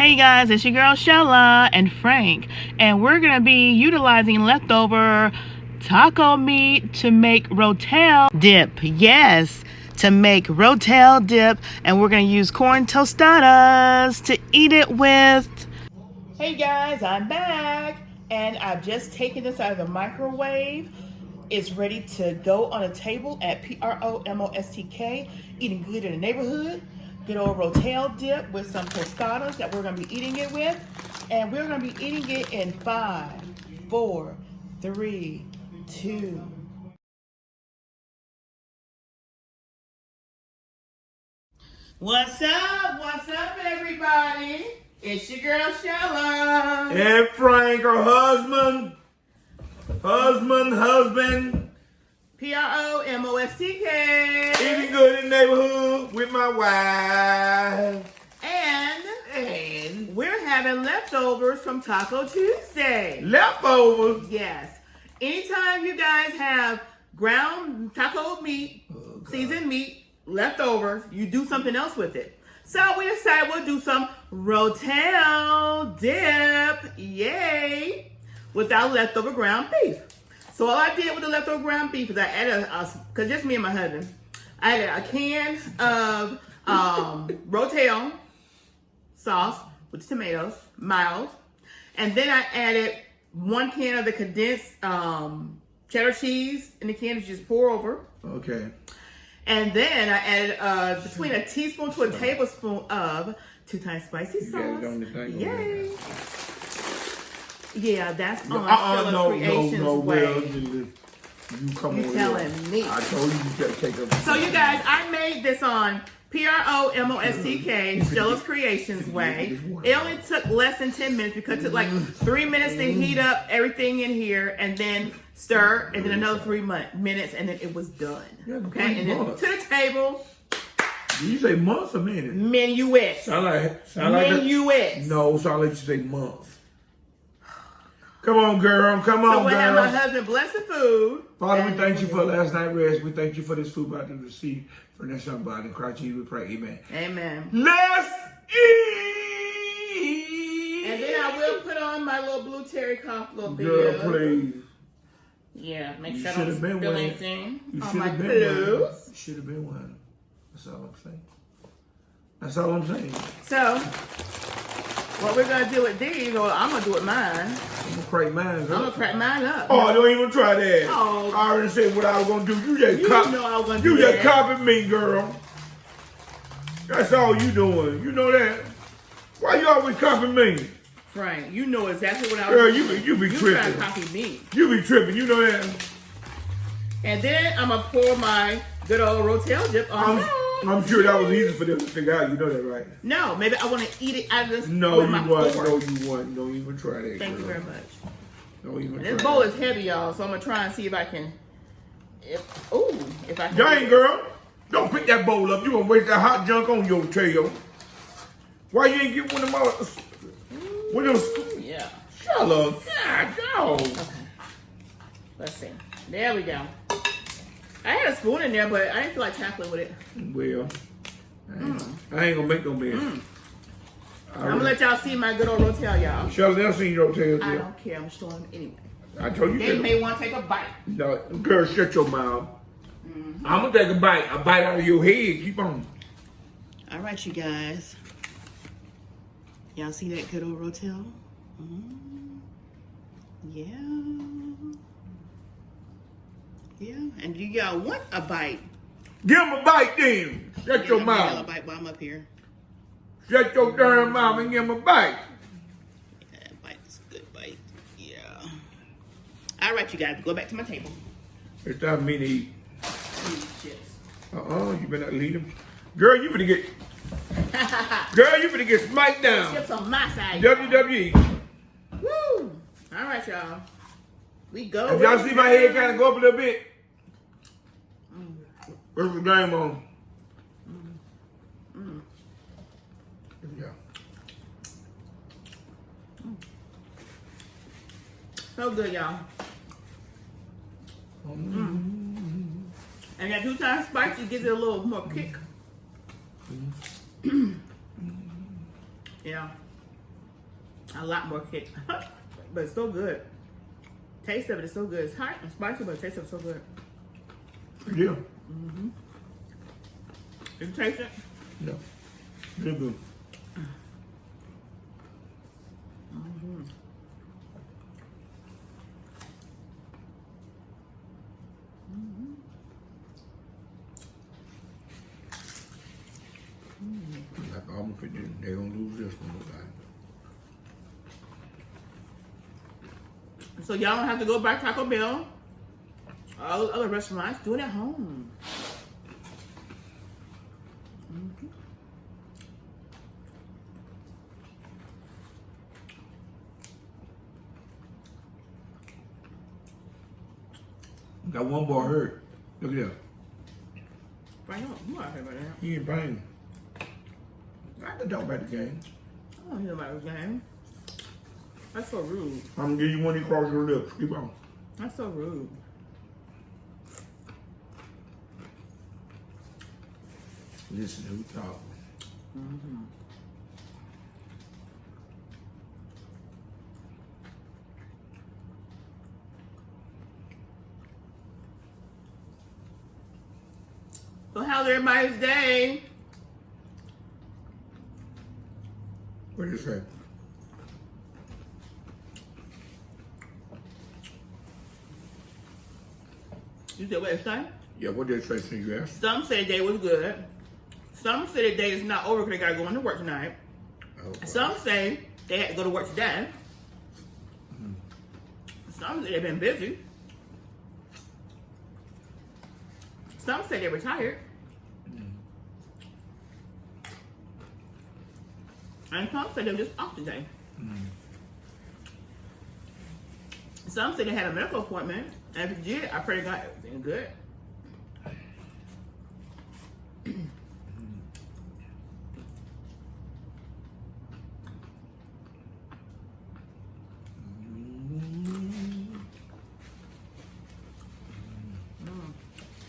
Hey guys, it's your girl Shella and Frank, and we're going to be utilizing leftover taco meat to make Rotel dip. Yes, to make Rotel dip, and we're going to use corn tostadas to eat it with. Hey guys, I'm back, and I've just taken this out of the microwave. It's ready to go on a table at Promostk, eating good in the neighborhood. Good old Rotel dip with some tostadas that we're going to be eating it with. And we're going to be eating it in 5, 4, 3, 2. What's up? What's up, everybody? It's your girl, Shella. And Frank, her husband. Promostk. Eating good in the neighborhood with my wife. And we're having leftovers from Taco Tuesday. Leftovers? Yes. Anytime you guys have ground taco meat, seasoned meat, leftovers, you do something else with it. So we decided we'll do some Rotel dip. Yay! With our leftover ground beef. So all I did with the leftover ground beef is I added, because just me and my husband, I added a can of Rotel sauce with tomatoes, mild. And then I added 1 can of the condensed cheddar cheese in the can that you just pour over. Okay. And then I added between a teaspoon to a tablespoon of 2 times spicy sauce. Yay! Yeah, that's on CREOLE way. You come You're on telling here. me. I told you to take a. So you guys, I made this on Promostk, Shella's Creations way. It only took less than 10 minutes because it took like 3 minutes to heat up everything in here and then stir, and then another 3 minutes, and then it was done. Okay, and then to the table. Did you say months or minutes? Minuet. Sound like Minuet. No, sound like you say months. Come on, girl. Come on, so we'll girl. have my husband bless the food. Father, we thank you for last night's rest. We thank you for this food about to receive from that somebody. In Christ Jesus, we pray. Amen. Amen. Let's eat. And then I will put on my little blue terry cough little bit. Girl, please. Yeah, make You sure I should don't have been spill one. anything You on should my have been one. clothes. You should have been one. That's all I'm saying. That's all I'm saying. So, what we're going to do with these, or I'm going to do with mine. I'm going to crack mine up. I'm going to crack mine up. Oh, don't even try that. Oh. I already said what I was going to do. You just know I was gonna do You just that. copied me, girl. That's all you doing. You know that? Why you always copying me? Frank, you know exactly what I was Girl, doing. you be You tripping. trying to copy me. You be tripping. You know that? And then I'm going to pour my good old Rotel dip on top. I'm sure that was easy for them to figure out. You know that, right? No, maybe I want to eat it out of this No, with you my wasn't. fork. No, you wasn't. Don't even try that, Thank you girl. very much. Don't even And try this bowl that. is heavy, y'all, so I'm going to try and see if I can... if I can... Dang, girl. Don't pick that bowl up. You going to waste that hot junk on your tail. Why you ain't get one of them? One of them... Yeah. Shut up. God, go. Okay. Let's see. There we go. I had a spoon in there, but I didn't feel like tackling with it. Well, I ain't gonna make no mess. I'm gonna let y'all see my good old Rotel, y'all. Shut never seen your tail, I dear. don't care. I'm showing them anyway. I told you They to. may want to take a bite. No, girl, shut your mouth. I'm gonna take a bite out of your head. Keep on. All right, you guys. Y'all see that good old Rotel? Yeah. Yeah, and you y'all want a bite. Give him a bite then. Shut your A mouth. bite while I'm up here. Shut your darn mouth and give him a bite. Yeah, bite is a good bite. Yeah. All right, you guys, go back to my table. It's time for me to eat. Chips. You better not leave him. Girl, you finna get... Girl, you finna get smite down. Chips on my side. WWE. Woo! All right, y'all. We go. If y'all see my head kind of go up a little bit, where's the game on? Here we go. So good, y'all. And that 2 times spicy gives it a little more kick. Yeah. A lot more kick. But it's so good. Taste of it is so good. It's hot and spicy, but the taste of it is so good. Yeah. Mm-hmm. Did you taste it? No. Real good. Mm-hmm. Like almost they're gonna lose this one. So y'all don't have to go back to Taco Bell. All other restaurants, do it at home. Mm-hmm. Got one boy hurt. Look at that. Right on. You out here about that. He ain't playing. I can talk about the game. I don't hear about this game. That's so rude. I'm gonna give you one you cross your lips. Keep on. That's so rude. This is who talk. Mm-hmm. So how's everybody's day? What do you say? You said what it say? Yeah, what did they say since you asked? Some say the day was good. Some say the day is not over because they gotta go into work tonight. Oh, wow. Some say they had to go to work today. Some say they've been busy. Some say they're retired. And some say they're just off today. Some say they had a medical appointment. And if you did, I pray to God everything good.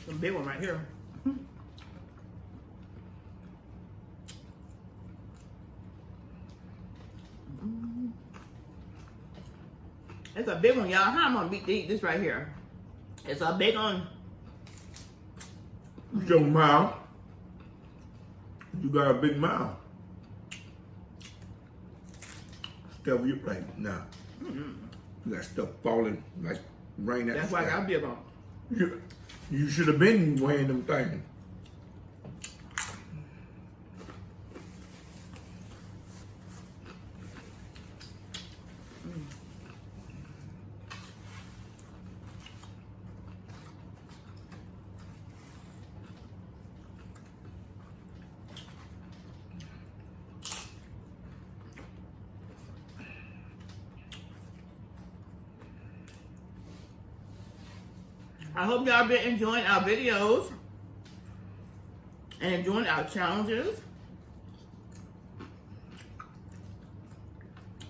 Some big one right here. It's a big one, y'all. How I'm gonna eat this right here? It's a big one. Your mouth. You got a big mouth. Stuff your plate. Nah. You got stuff falling like rain at That's the why I sky. got a big one. You should have been wearing them things. I hope y'all been enjoying our videos and enjoying our challenges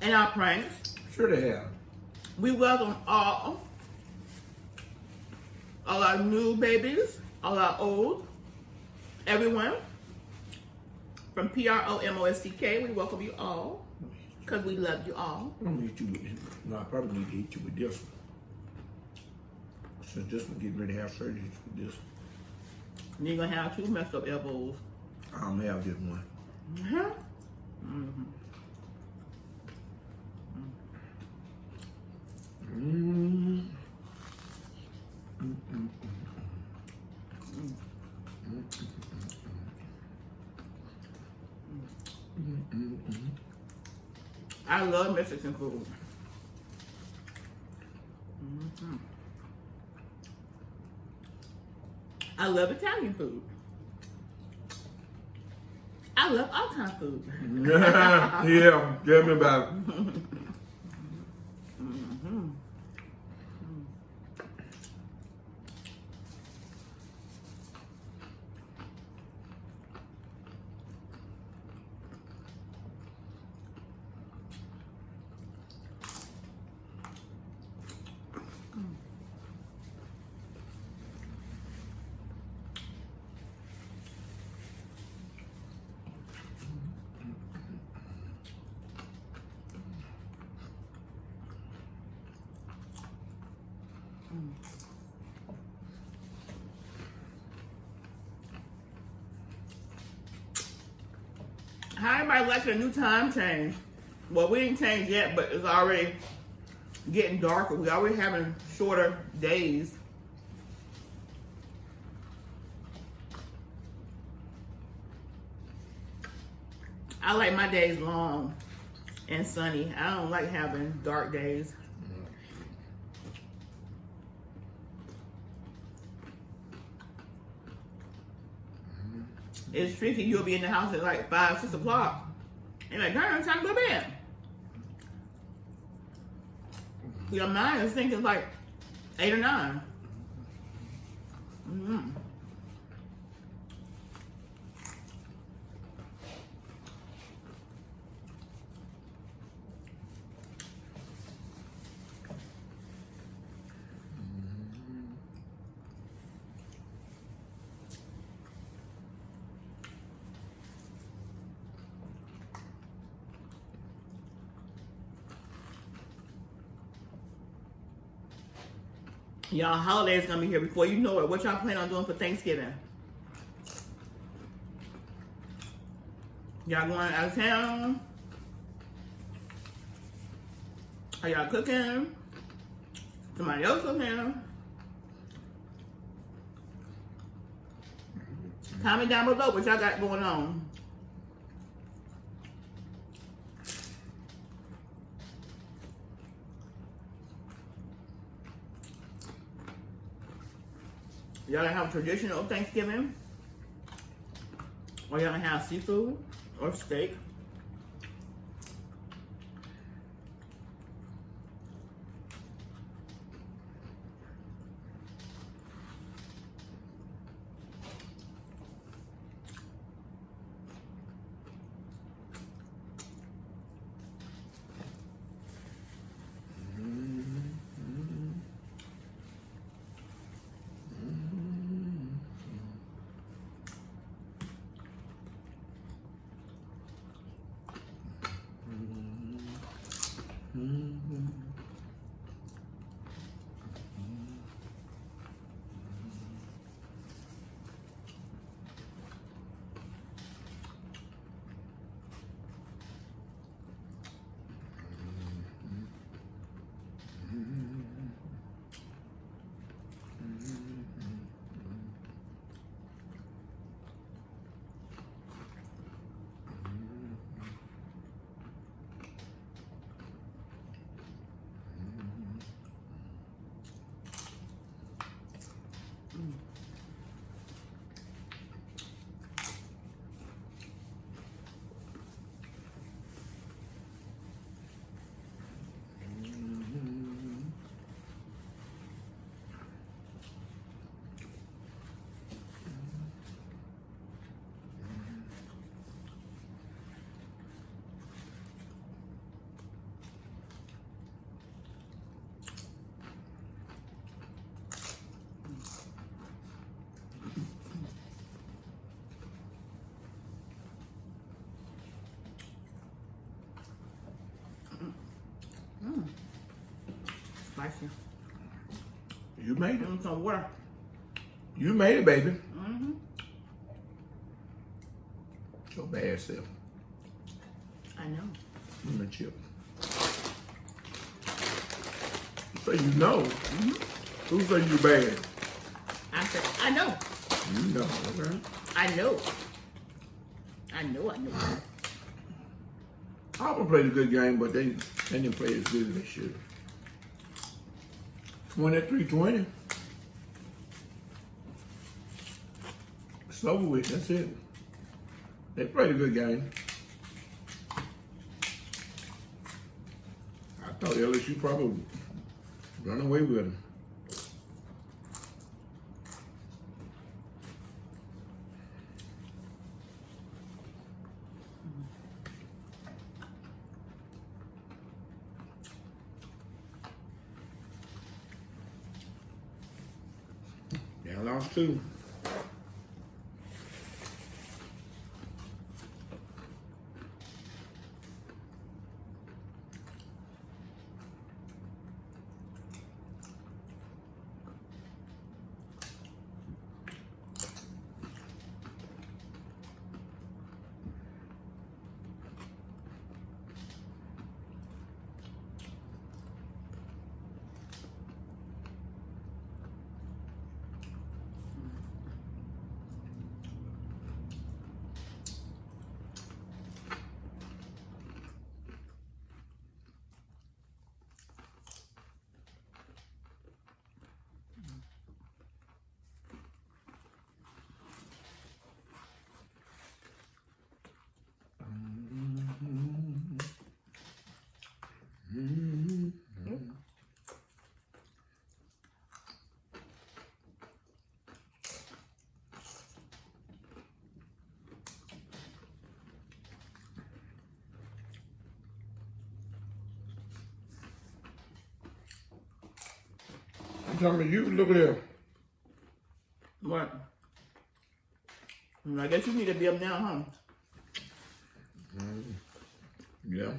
and our pranks. Sure they have. We welcome all our new babies, all our old, everyone. From Promostk, we welcome you all because we love you all. I'm gonna hit you with this. No, I probably need to hit you with this one. Since this one getting ready to have surgery with this. And you're gonna have two messed up elbows. I don't have this one. I love Mexican food. I love Italian food. I love all kind of food. Yeah, tell me about it. How everybody like a new time change? Well, we didn't change yet, but it's already getting darker. We already having shorter days. I like my days long and sunny. I don't like having dark days. It's tricky. You'll be in the house at like 5, 6 o'clock. And like, darn, it's time to go to bed. Your mind is thinking like 8 or 9. Y'all, holiday's gonna be here before you know it. What y'all plan on doing for Thanksgiving? Y'all going out of town? Are y'all cooking? Somebody else cooking? Comment down below what y'all got going on. Y'all gonna have a traditional Thanksgiving? Or y'all gonna have seafood or steak? Spicy. You made it. Some water. You made it, baby. Mm-hmm. Your bad self. I know. Give me a chip. So you know. Who say you bad? I said, I know. You know, okay? I know. I know. Auburn played a good game, but they didn't play as good as they should. 23-20. It's over with. That's it. They played a good game. I thought LSU probably run away with them. They lost too. talking to you. Look at there. What? I guess you need to be up now, huh? Yeah.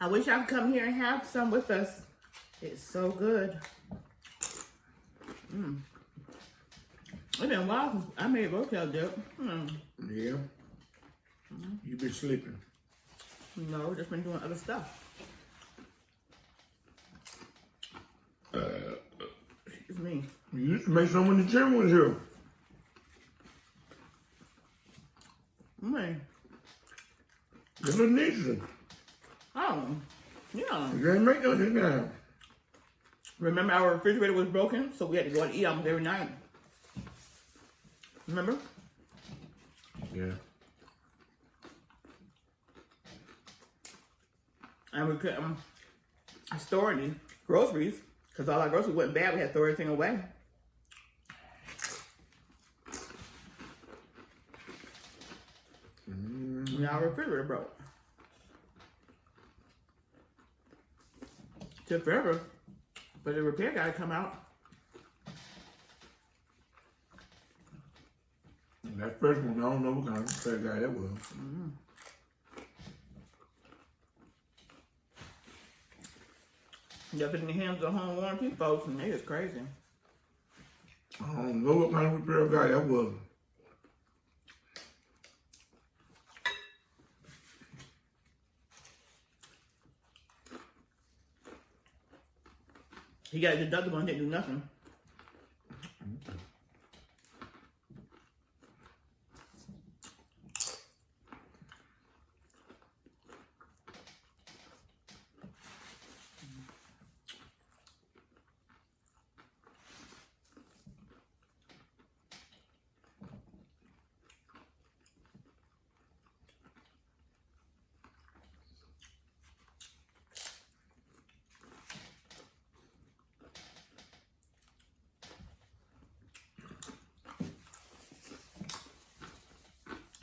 I wish I could come here and have some with us. It's so good. It's been a while since I made Rotel dip. Yeah. You been sleeping. No, just been doing other stuff. Excuse me. You used to make some when the gym was here. Man. Little nieces. Oh, yeah. You ain't make nothing now. Remember our refrigerator was broken, so we had to go and eat almost every night. Remember? Yeah. And we couldn't store any groceries because all our groceries went bad. We had to throw everything away. And our refrigerator broke. Took forever, but the repair guy come out. That first one, I don't know what kind of repair guy that was. Left it in the hands of home warranty folks, and they is crazy. I don't know what kind of repair guy that was. He got the deductible and didn't do nothing.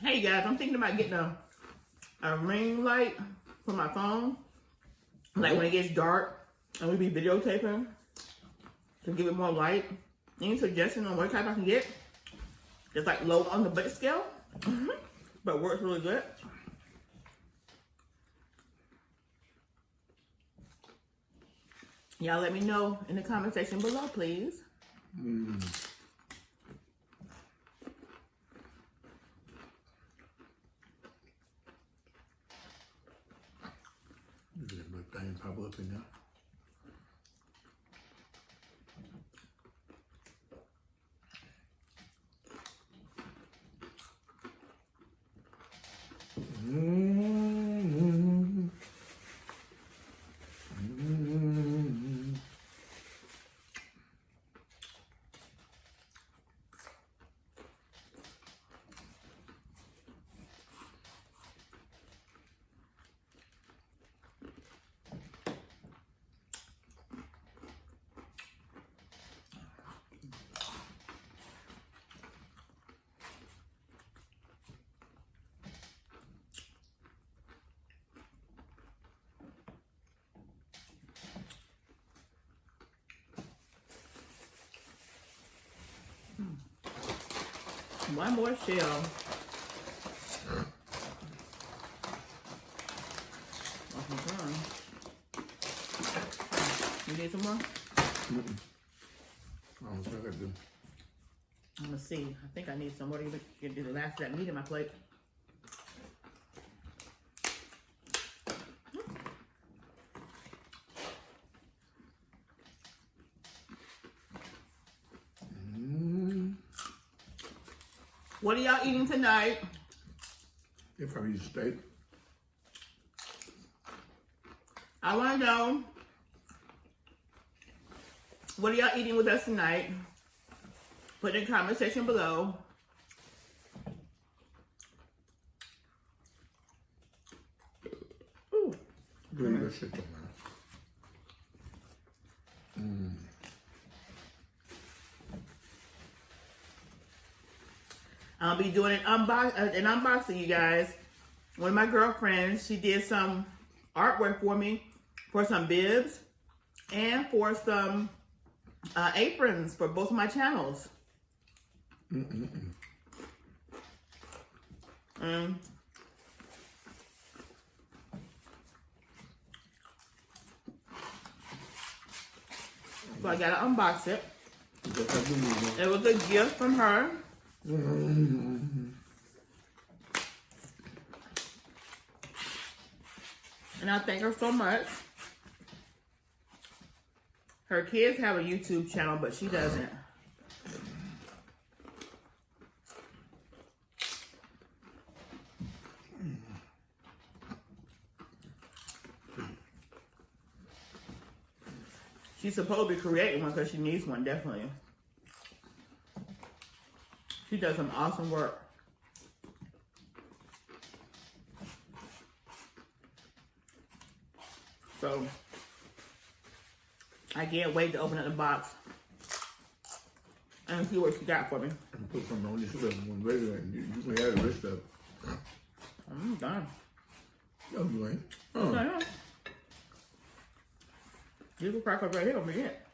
Hey guys, I'm thinking about getting a ring light for my phone. Like when it gets dark and we be videotaping to give it more light. Any suggestion on what type I can get? It's like low on the budget scale, but works really good. Y'all let me know in the comment section below, please. Let my thing pop up in there. One more shell. You need some more? I don't think I do. Let's see. I think I need some more to get the last of that meat in my plate. What are y'all eating tonight? If I eat steak. I want to know What are y'all eating with us tonight? Put in the comment section below. Ooh. Really good shit, man. I'll be doing an unboxing, you guys. One of my girlfriends, she did some artwork for me for some bibs and for some aprons for both of my channels. So I gotta unbox it. It was a gift from her. And I thank her so much. Her kids have a YouTube channel, but she doesn't. She's supposed to be creating one because she needs one, definitely. She does some awesome work. So, I can't wait to open up the box and see what she got for me. And put some on this stuff one later, and you can have the rest of it. I'm done. No, you ain't. No. You can crack up right here, don't forget.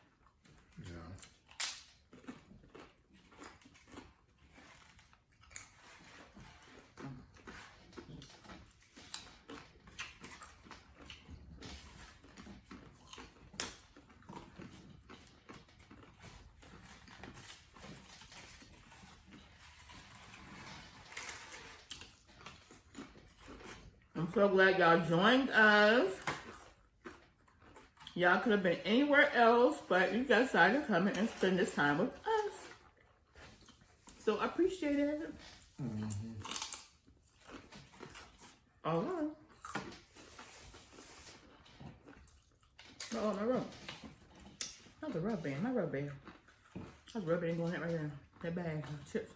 I'm so glad y'all joined us. Y'all could have been anywhere else, but you guys decided to come in and spend this time with us. So I appreciate it. All right. Oh, my rub. Not the rub band, my rub band. That's rub band going right there. That bag of chips.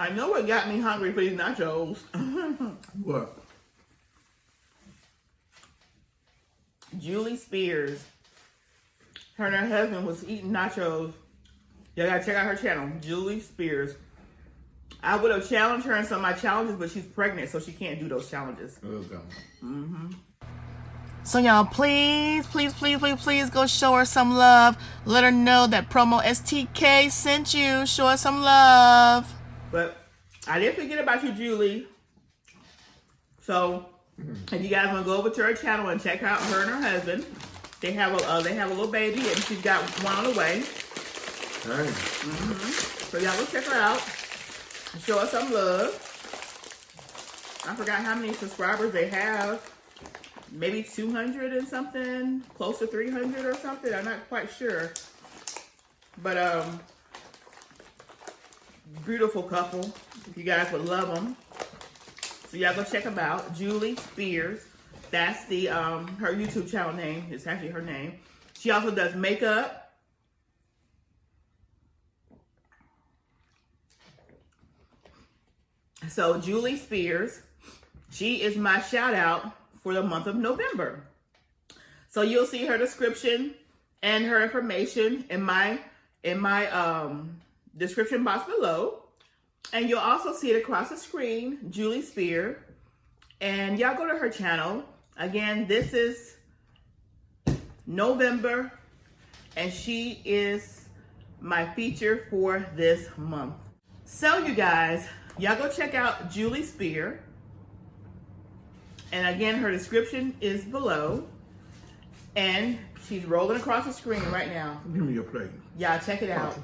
I know what got me hungry for these nachos. What? Julie Spears. Her and her husband was eating nachos. Y'all gotta check out her channel, Julie Spears. I would have challenged her in some of my challenges, but she's pregnant, so she can't do those challenges. Okay. So y'all, please go show her some love. Let her know that Promo STK sent you. Show her some love. But I didn't forget about you, Julie. So if you guys want to go over to her channel and check out her and her husband, they have a little baby, and she's got one on the way. So y'all go check her out. Show her some love. I forgot how many subscribers they have. Maybe 200 and something, close to 300 or something. I'm not quite sure. But beautiful couple. You guys would love them. So y'all go check them out. Julie Spears. That's the her YouTube channel name. It's actually her name. She also does makeup. So Julie Spears, she is my shout out for the month of November. So you'll see her description and her information in my description box below. And you'll also see it across the screen, Julie Spear. And y'all go to her channel. Again, this is November, and she is my feature for this month. So you guys, y'all go check out Julie Spear. And again, her description is below. And she's rolling across the screen right now. Give me your plate. Y'all check it out.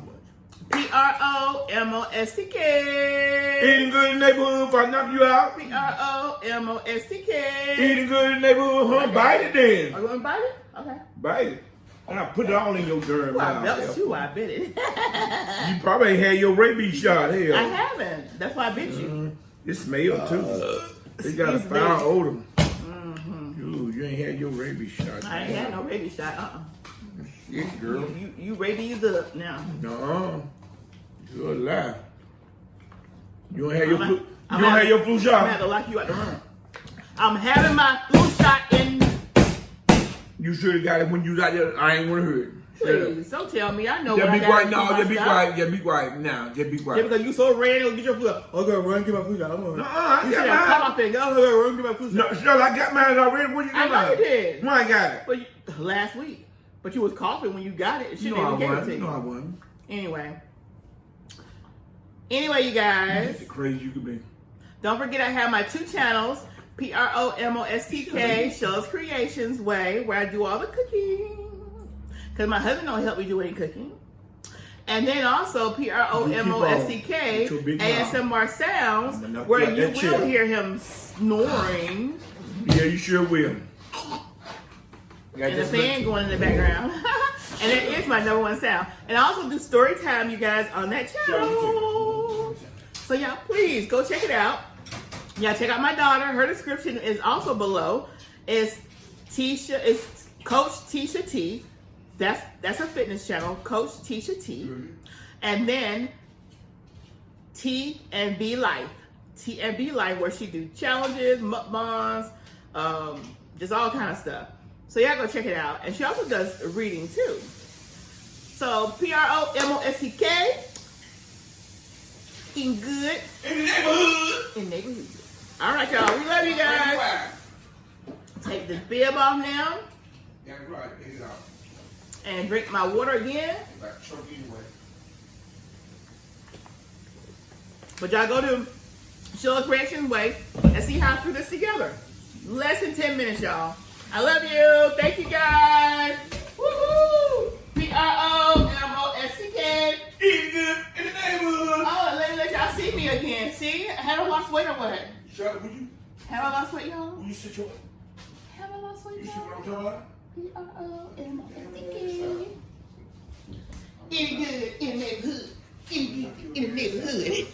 Promostk. Eating good in the neighborhood if I knock you out. Promostk. Eating good in the neighborhood, huh? Okay. Bite it then. Are you gonna bite it? Okay. Bite it. And I put it all in your darn Ooh, I mouth. bet you. I bet it. You probably ain't had your rabies shot. Hell. I haven't. That's why I bit you. It smells too. It got a Excuse me. foul odor. Ooh, you ain't had your rabies shot. I ain't had no rabies shot. Shit, girl. You rabies up now. No. You're a lie. You don't have your flu. You don't have your flu shot. I'm gonna have to lock you out the room. I'm having my flu shot in. You should have got it when you was out there. I ain't want to hear it. Please, don't tell me. I know Just what be I quiet. got. No, just be quiet. Just be quiet. Now, just be quiet. Just because you so ran to get your flu shot. Okay, run, get my flu shot. I'm on. I You got should have come up and go. Okay, run, get my flu shot. No, sure, I got mine already. What you I got? know you did. When I got it. But last week. But you was coughing when you got it. It shouldn't No, I even give it to wasn't. you. No, I wasn't. Anyway, you guys. That's the crazy you could be. Don't forget I have my 2 channels. Promostk, Shows Creations Way, where I do all the cooking. Because my husband don't help me do any cooking. And then also Promostk, ASMR Sounds, where you will hear him snoring. Yeah, you sure will. And the fan going in the background. And it is my #1 sound. And I also do story time, you guys, on that channel. So y'all, please go check it out. Yeah, check out my daughter. Her description is also below. It's Coach Tisha T. That's her fitness channel, Coach Tisha T. And then T&B Life. T&B Life, where she do challenges, mukbangs, just all kind of stuff. So y'all go check it out. And she also does reading too. So Promostk, eating good. In the neighborhood. In the neighborhood. All right, y'all. We love you guys. Take this bib off now. Yeah, right. Take it off. And drink my water again. But y'all go to Shows Creations Way and see how I put this together. Less than 10 minutes, y'all. I love you. Thank you, guys. Woohoo! Promostk. Eating good in the neighborhood. Oh, let y'all see me again. See? Have I lost weight or what? Shut up, would you? Have I lost weight, y'all? Will you sit your... Have I lost weight, You see what I'm y'all? talking about? Eating good in the neighborhood. Eating good in the neighborhood.